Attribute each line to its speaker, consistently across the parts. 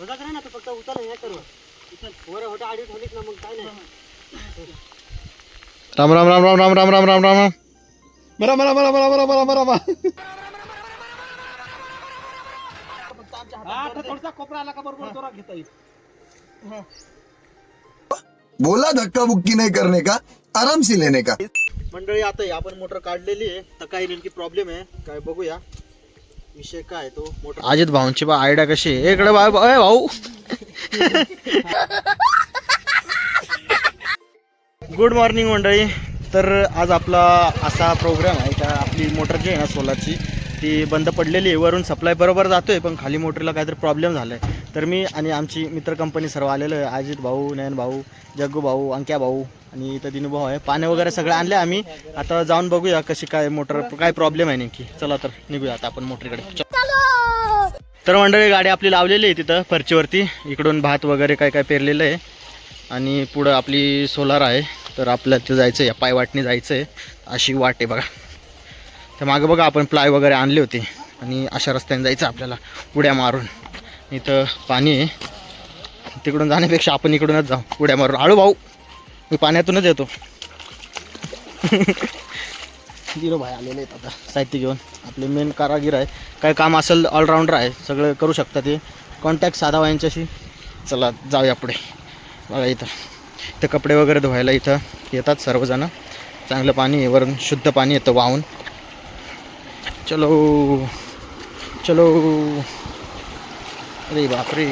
Speaker 1: ना तू फक्त उचल हे कर उचल वर होटा आडी ठेवलीस ना मग काय नाही.
Speaker 2: राम राम राम राम राम राम राम राम राम
Speaker 3: बरा बरा बरा बरा बरा बरा बरा बरा
Speaker 1: आता थोडसा कोपरा आला का बरोबर जोरात घेता येईल.
Speaker 4: बोला धक्का बुक्की नहीं करने का, आराम से लेने का.
Speaker 2: मंडळी आता आपण मोटर काढलेली आहे तर काही नेमकी प्रॉब्लेम आहे काय बघूया विषय काय तो मोटर. अजित भाऊंची बा आयडिया कशी आहे इकडे भाऊ. गुड मॉर्निंग मंडळी. तर आज आपला असा प्रोग्राम आहे का आपली मोटर जी आहे ना सोलारची ती बंद पडलेली आहे. वरून सप्लाय बरोबर जातोय पण खाली मोटरला काहीतरी प्रॉब्लेम झाला आहे. तर मी आणि आमची मित्र कंपनी सर्व आलेलो आहे. अजित भाऊ, नयन भाऊ, जग्गू भाऊ, अंक्या भाऊ आणि इथं दिनू भाऊ आहे. पाणी वगैरे सगळं आणले आम्ही. आता जाऊन बघूया कशी काय मोटर काय प्रॉब्लेम आहे नेमकी. चला तर निघूया आता आपण मोटरकडे. तर मंडळी गाडी आपली लावलेली आहे तिथं फरचीवरती. इकडून भात वगैरे काय काय पेरलेलं आहे आणि पुढं आपली सोलार आहे. तर आपल्याला ते जायचं आहे पायवाटणी जायचं आहे. अशी वाट आहे बघा. तर मागं बघा आपण प्लाय वगैरे आणले होते आणि अशा रस्त्याने जायचं आपल्याला उड्या मारून. इथं पाणी आहे तिकडून जाण्यापेक्षा आपण इकडूनच जाऊ उड्या मारून. आळू भाऊ मी पाण्यातूनच येतो. दिरो भाई आलेले आहेत आता साहित्य घेऊन. आपले मेन कारागीर आहे. काय काम असेल ऑलराऊंडर आहे सगळं करू शकतात ते. कॉन्टॅक्ट साधावा यांच्याशी. चला जाऊया पुढे. बघा इथं कपडे वगैरे धुवायला इथं येतात सर्वजण. चांगलं पाणी आहे वरून शुद्ध पाणी येतं वाहून. चलो चलो. अरे बापरे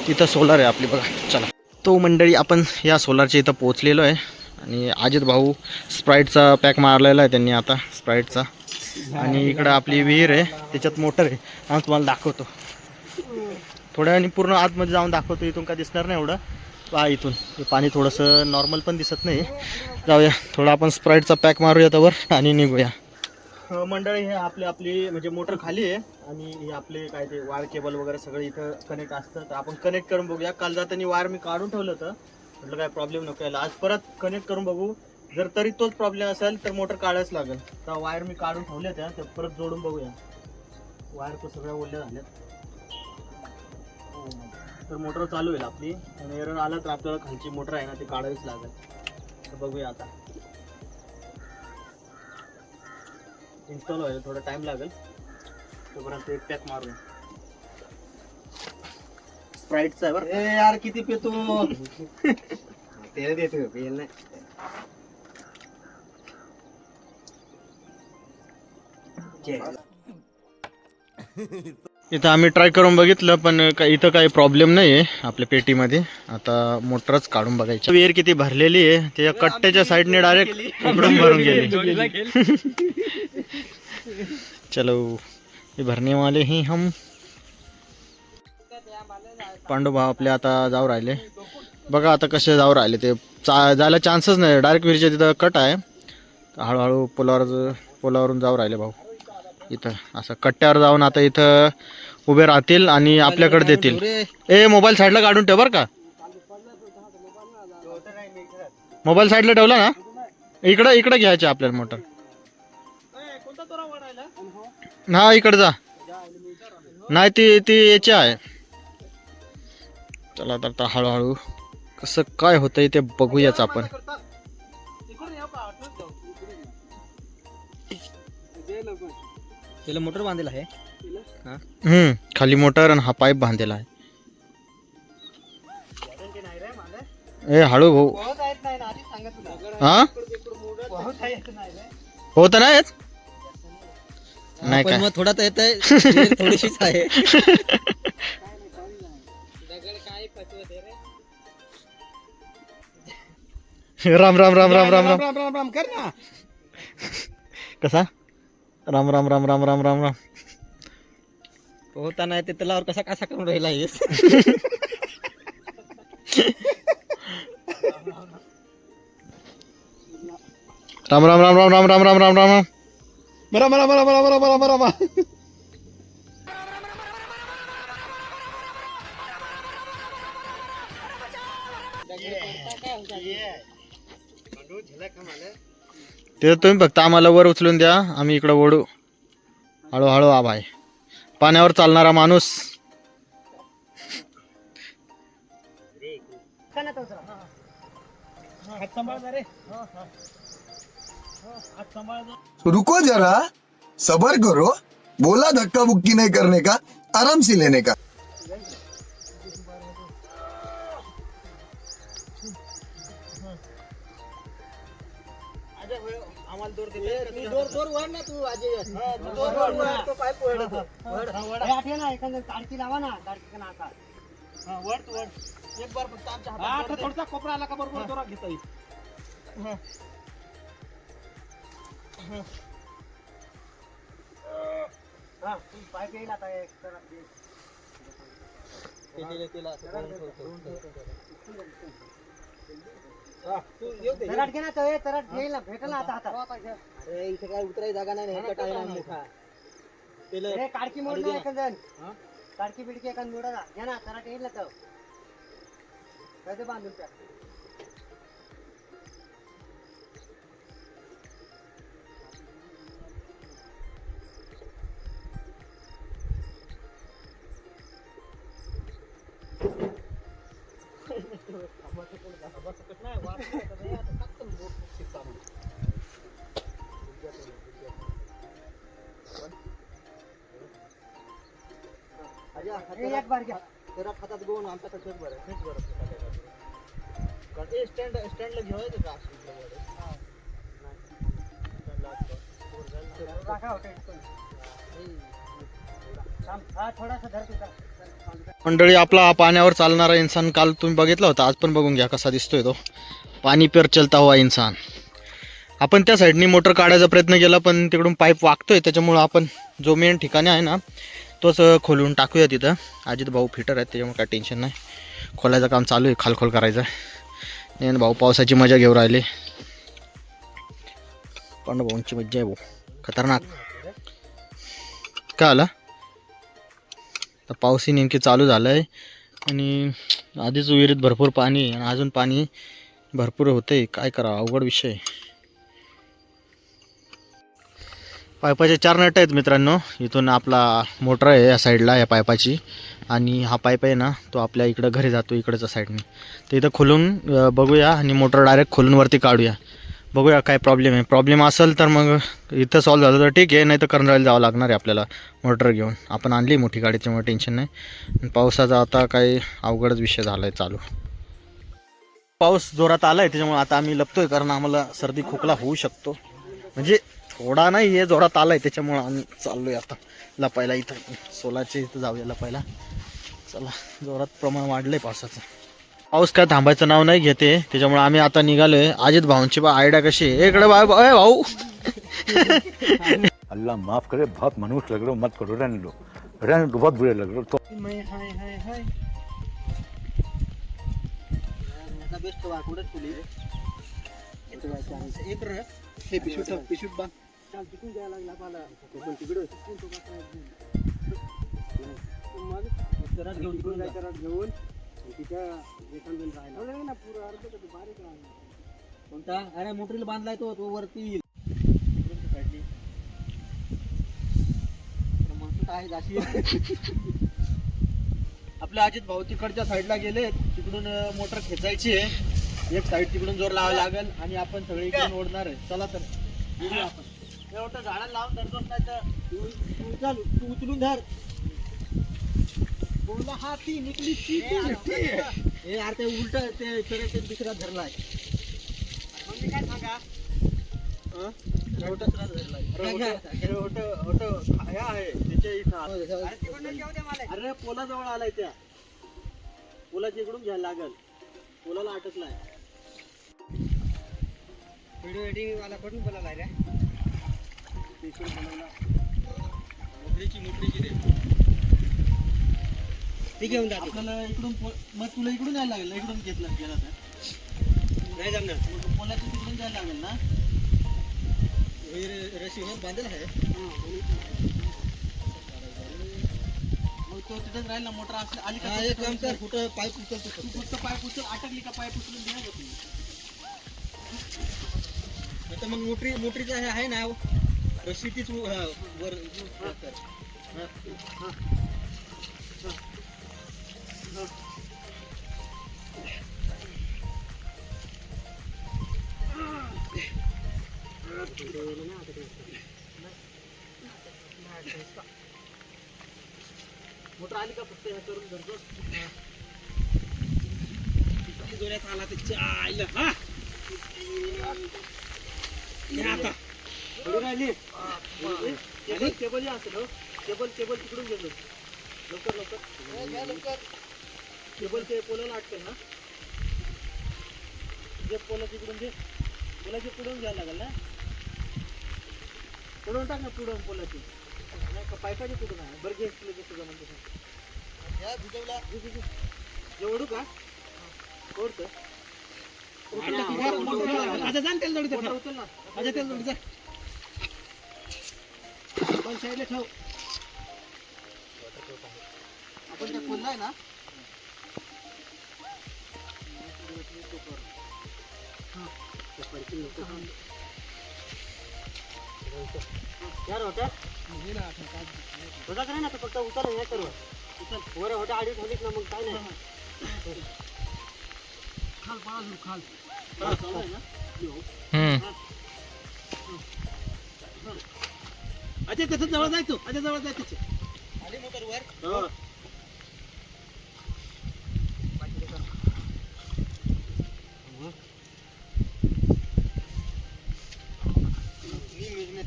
Speaker 2: इथं सोलार आहे आपली बघा. चला तो मंडळी आपण या सोलारच्या इथं पोचलेलो आहे आणि अजित भाऊ स्प्राईटचा पॅक मारलेला आहे त्यांनी आता स्प्राईटचा. आणि इकडं आपली विहीर आहे त्याच्यात मोटर आहे. आम्ही तुम्हाला दाखवतो थोड्या वेळाने पूर्ण आतमध्ये जाऊन दाखवतो. इथून काय दिसणार नाही एवढं पहा. इथून हे पाणी थोडंसं नॉर्मल पण दिसत नाही. जाऊया थोडं आपण स्प्राईटचा पॅक मारूया त्यावर आणि निघूया. मंडळी हे आपली म्हणजे मोटर खाली आहे आणि हे आपले काय ते वायर केबल वगैरे सगळं इथं कनेक्ट असतं. तर आपण कनेक्ट करून बघूया. काल जाताना वायर मी काढून ठेवलं होतं म्हटलं काय प्रॉब्लेम नको यायला. आज परत कनेक्ट करून बघू. जर तरी तोच प्रॉब्लेम असेल तर मोटर काढायच लागेल. तर वायर मी काढून ठेवल्या त्या तर परत जोडून बघूया. वायर तर सगळ्या ओढल्या झाल्यात. तर मोटर चालू होईल आपली आणि एरर आला तर आपल्याला खालची मोटर आहे ना ती काढावीच लागेल. तर बघूया आता इन्स्टॉल व्हायला थोडा टाइम लागेल. तोपर्यंत एक पॅक मारूया. स्प्राईटचा आहे बरं.
Speaker 1: ए यार किती पितो तेल देतो पेल नाही.
Speaker 2: इथं आम्ही ट्राय करून बघितलं पण इथं काही प्रॉब्लेम नाही आहे आपल्या पेटीमध्ये. आता मोटरच काढून बघायची. विहीर किती भरलेली आहे त्याच्या कट्ट्याच्या साईडने डायरेक्ट इकडून भरून गेली. चलो ये भरने वाले ही हम. पांडुभाव आपले आता जाऊ राहिले बघा. आता कसे जाऊ राहिले ते जायला चान्सच नाही. डायरेक्ट विहिरीच्या तिथं कट आहे. हळूहळू पोलावरून जाऊ राहिले भाऊ. इथं असं कट्ट्यावर जाऊन आता इथं उभे राहतील आणि आपल्याकडे देतील. ए मोबाईल साईडला काढून ठेव बरं का. मोबाईल साईडला ठेवला ना इकडं घ्यायचे आपल्याला मोटर. हा इकडे जा. नाही ती याची आहे. चला तर हळूहळू कसं काय होतंय ते बघूयाच आपण.
Speaker 1: त्याला मोटर बांधलेला आहे.
Speaker 2: खाली मोटर आणि हा पाईप बांधलेला आहे. ए हळू भाऊ. हा होत नाही येत नाही काय.
Speaker 1: थोडा तर येत आहे थोडीशीच आहे.
Speaker 2: राम राम राम राम राम राम
Speaker 3: राम राम राम कर ना.
Speaker 2: कसा राम राम राम राम राम राम राम.
Speaker 1: होता नाही ते तलावर कसा कसा करून राहिला आहेस.
Speaker 2: राम राम राम राम राम राम राम राम राम.
Speaker 3: बरा बरा बरा बरा बरा बरा बरा बरा.
Speaker 2: ते तुम्ही फक्त आम्हाला वर उचलून द्या आम्ही इकडं ओढू. हळूहळू आ भाई. पाण्यावर चालणारा माणूस
Speaker 1: ऐका ना तसं
Speaker 4: रुको जरा, सबर करो. बोला धक्का बुक्की नहीं करने का, आराम से लेने का.
Speaker 2: आम्हाला दोर
Speaker 1: दोर वर ना तू अजय आठवे ना एखादं काडकी लावा ना काडकी नाका
Speaker 2: एक बार फक्त आमच्या हातात थोडसा कोपरा आला का बरोबर दोरा घेता येईल.
Speaker 1: हा तू पाय येईल आता एक तर चराट घे ना तो चराट घेईल ना भेटेल ना आता आता
Speaker 2: अरे इथे काय उतरायची जागा नाही ना टाइम मोठा
Speaker 1: अरे काडकी मोड ना एखादं काडकी बिडकी एखादं मोडा ना घे ना चराट येईल ना तो कधी बांधून त्या एक बार घ्या
Speaker 2: जरा खातात गोवन आमचा कसं बरं हेच बरं स्टँडला घेवायचं का
Speaker 1: थोडासा धर तुझा
Speaker 2: मंडळी आपला हा पाण्यावर चालणारा इंसान काल तुम्ही बघितला होता, आज पण बघून घ्या कसा दिसतोय तो. पाणी पर चलता हुआ इंसान. आपण त्या साईडनी मोटर काढायचा प्रयत्न केला पण तिकडून पाईप वागतोय, त्याच्यामुळं आपण जो मेन ठिकाणी आहे ना तोच खोलून टाकूया तिथं. अजित भाऊ फिटर आहेत त्याच्यामुळे काय टेन्शन नाही. खोलायचं काम चालू आहे, खालखोल करायचं. आणि भाऊ पावसाची मजा घेऊ राहिले. पण भाऊंची मज्जा आहे भाऊ, खतरनाक. काय आला तर पाऊसही नेमकी चालू झालं आहे आणि आधीच विहिरीत भरपूर पाणी आणि अजून पाणी भरपूर होतं आहे. काय करा, अवघड विषय आहे. पाईपाचे 4 नट आहेत मित्रांनो. इथून आपला मोटर आहे या साईडला या पाईपाची आणि हा पाईप आहे ना तो आपल्या इकडं घरी जातो इकडच्या साईडने. तर इथं खोलून बघूया आणि मोटर डायरेक्ट खोलून वरती काढूया. बघूया काय प्रॉब्लेम आहे. प्रॉब्लेम असेल तर मग इथं सॉल्व्ह झालं तर ठीक आहे, नाही तर करंजाला जावं लागणार आहे आपल्याला मोटर घेऊन. आपण आणली मोठी गाडी त्यामुळे टेन्शन नाही. पावसाचा आता काही अवघडच विषय झाला आहे चालू. पाऊस जोरात आला आहे त्याच्यामुळे आता आम्ही लपतोय, कारण आम्हाला सर्दी खोकला होऊ शकतो. म्हणजे थोडा नाही हे जोरात आला आहे त्याच्यामुळं आम्ही चाललो आहे आता लपायला. इथं सोलाचे इथं जाऊया लपायला. चला, जोरात प्रमाण वाढलं आहे पावसाचं. पाऊस काय थांबायचं नाव नाही घेते त्याच्यामुळे आम्ही आता निघालोय. अजित भाऊंची बा आयडिया कशी आहे इकडे भाऊ.
Speaker 3: अल्लाह माफ करे, बहुत मनुष्य लग रहे हो, मत करो, रहने दो, बहुत बुरे लग रहे हो. तो
Speaker 2: बेस्ट वाकुडच फुली एक पिशूट बांध तिकडून जायला लागला मला तिकडे घेऊन कोणता अरे मोटरीला बांधलाय तो वरती येईल. आपले अजित भाऊ तिकडच्या साईडला गेले, तिकडून मोटर खेचायची आहे. एक साईड तिकडून जोर लावायला लागेल आणि आपण सगळे इकडून ओढणार आहे. चला तर येऊया आपण. एवढं झाडाला लावून धरतोच नाही तर तू उचलून धर. बोलला हा ती निकली हे यार ते उलट ते दुसरा धरलाय. मग मी काय सांगा अरे पोलाजवळ आलाय, त्या पोलाच्या इकडून घ्यायला लागल. पोलाला अटकलाय.
Speaker 1: व्हिडिओ एडिटिंग वाला कडून बोलायला रे
Speaker 2: मोटरीची
Speaker 1: ती घेऊन जातो
Speaker 2: आपल्याला इकडून मग तुला इकडून यायला लागेल. इकडून घेतला गेला तर
Speaker 1: नाही जमणार.
Speaker 2: मग पोलाच्या तिकडून जायला लागेल ना. रशीवर बांधेल आहे मग तो तिथेच राहील ना. मोटर आली का एक काम कर, कुठं पाईप उचलतो फक्त पाईप उचल. अटकली का पाईप उचलून द्या तुम्ही. तर मग मोटरीचं हे आहे ना रशी तीच वर मोटर आली का फक्त हे करून धरतो जोरात आला ते चायला हा या आता बरोबर आली केबल या असेल हो केबल तिकडून गेलो लवकर केबल ते पोलाला अटकेल ना जे पोला तिकडून दे पोलाचे पुढून घ्यायला लागेल ना पुढून टाक ना पुढून पोलाची नाही का पायपाची कुठून आहे बरं घे तुला जसं जमन तसं एवढू का ओढतं आता जाण तेल जोडी उचल ना माझ्या तेल जोडी जा पण साईडला ठेव आपण त्या खोललाय ना यार होता ना फक्त उचल हे करू उचल वर होता आडी ठेवलीत ना मग काय नाही खाल बाजू खाल चालू आहे ना अजय त्याचं जवळ जाय तू अजय जवळ जाय त्याचे आली मोटर वर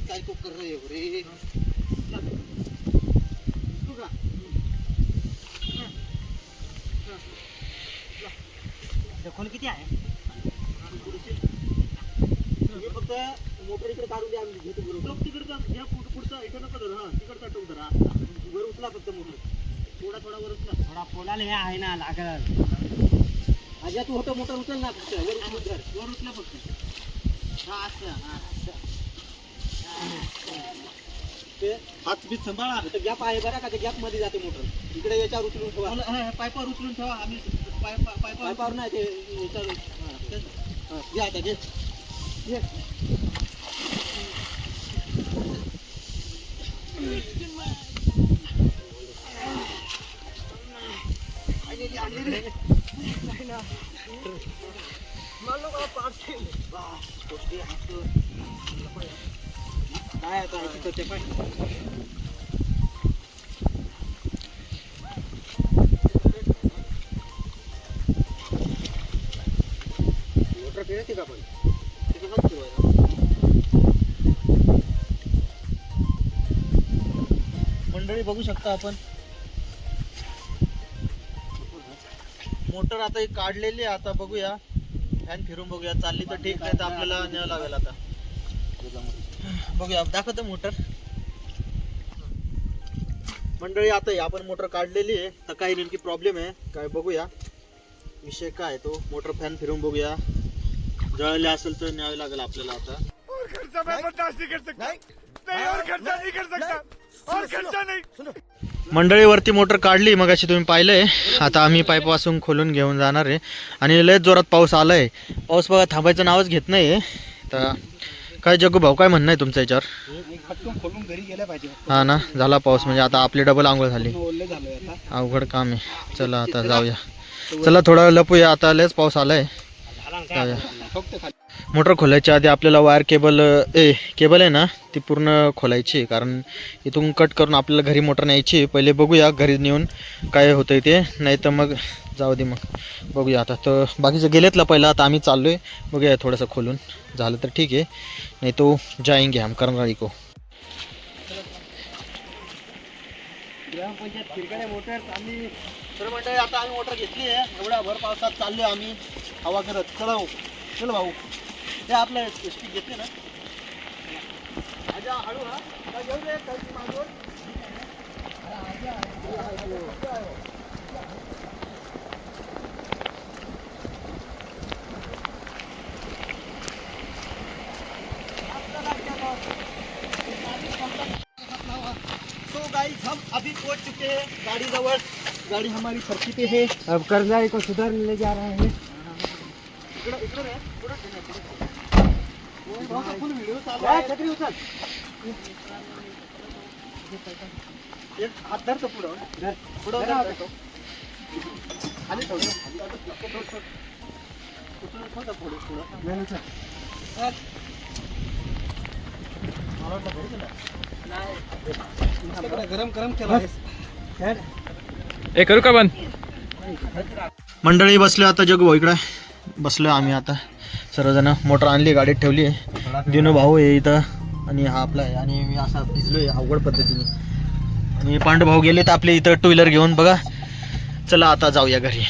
Speaker 2: काय तो कर रहे हो रे खोल किती आहे फक्त मोटर इकडे काढून द्या आम्ही घेतो बरोबर तिकडचा घ्या पुढचा इकडे नको धरा हा तिकडचा टोक धरा वर उचला फक्त मोटर थोडा वर उचला थोडा पोलाला हे आहे ना लागल अजय तू होतं मोटर उचल ना फक्त वर उचला फक्त हा असं ते हात बीत सांभाळा तर गॅप आहे बरं का ते गॅप मध्ये जाते मोटर इकडे याच्यावर उचलून ठेवा पाईपावर उचलून ठेवा आम्ही पाईपावर नाही ते याच्यावर घ्या आता घे काय आता तिथं ते पाय मोटर फिरते का पण मंडळी बघू शकता आपण मोटर आता ही काढलेली आहे आता बघूया फॅन फिरून बघूया चालली तर ठीक नाही तर आपल्याला न्यावं लागेल आता बघूया दाखवतो मोटर मंडळी आता आपण मोटर काढलेली आहे तर काही नेमकी प्रॉब्लेम आहे काय बघूया विषय काय तो मोटर फॅन फिरून बघूया जळले असेल तर न्यावे लागेल आपल्याला आता मंडळीवरती मोटर काढली मग अशी तुम्ही पाहिलंय आता आम्ही पाईप वासून खोलून घेऊन जाणार आहे आणि लयच जोरात पाऊस आलाय पाऊस बघा थांबायचं नावच घेत नाही तर काय जग्गू भाऊ काय म्हणणं आहे तुमच्या याच्यावर
Speaker 1: खोलून घरी गेल्या पाहिजे
Speaker 2: हा ना झाला पाऊस म्हणजे आता आपली डबल आंघोळ झाली अवघड काम आहे चला आता जाऊया चला थोडा लपूया आता लयच पाऊस आलाय जाऊया मोटर खोलायच्या आधी आपल्याला वायर केबल आहे ना ती पूर्ण खोलायची कारण इथून कट करून आपल्याला घरी मोटर न्यायची पहिले बघूया घरी नेऊन काय होतंय ते नाही तर मग जाऊ दे मग बघूया आता तर बाकीचं गेलेतला पहिला आता आम्ही चाललोय बघूया थोडंसं खोलून झालं तर ठीक आहे नाही तो जाएंगे हम करनाळी को ग्रामपंचायत खिरकडे मोटर आम्ही तर मंडळी आता आम्ही मोटर घेतली आहे एवढ्या भर पावसात चाललोय आम्ही हवा करत चला चल भाऊ ते आपलं एसटी घेतले ना आजा हळू हा घेऊ दे मागून तो गाइस हम अभी पहुंच चुके हैं गाड़ी जवळ गाड़ी हमारी फर्शी पे है
Speaker 1: अब कर्जाई को सुधारने ले जा रहे हैं
Speaker 2: फुल व्हिडिओ चालू आहे छत्री उचल एक हात धर तो पुढं पुढं खाली ठेव
Speaker 1: गरम गरम केला
Speaker 5: करू का बंद?
Speaker 2: मंडळी बसलो आता जगू भाऊ इकडे बसलो आम्ही आता सर्वजण. मोटर आणली गाडीत ठेवली आहे. दिनू भाऊ आहे इथं आणि हा आपला आहे आणि मी असा भिजलोय अवघड पद्धतीने. आणि पांडू भाऊ गेले तर आपले इथं टू व्हीलर घेऊन बघा. चला आता जाऊया घरी.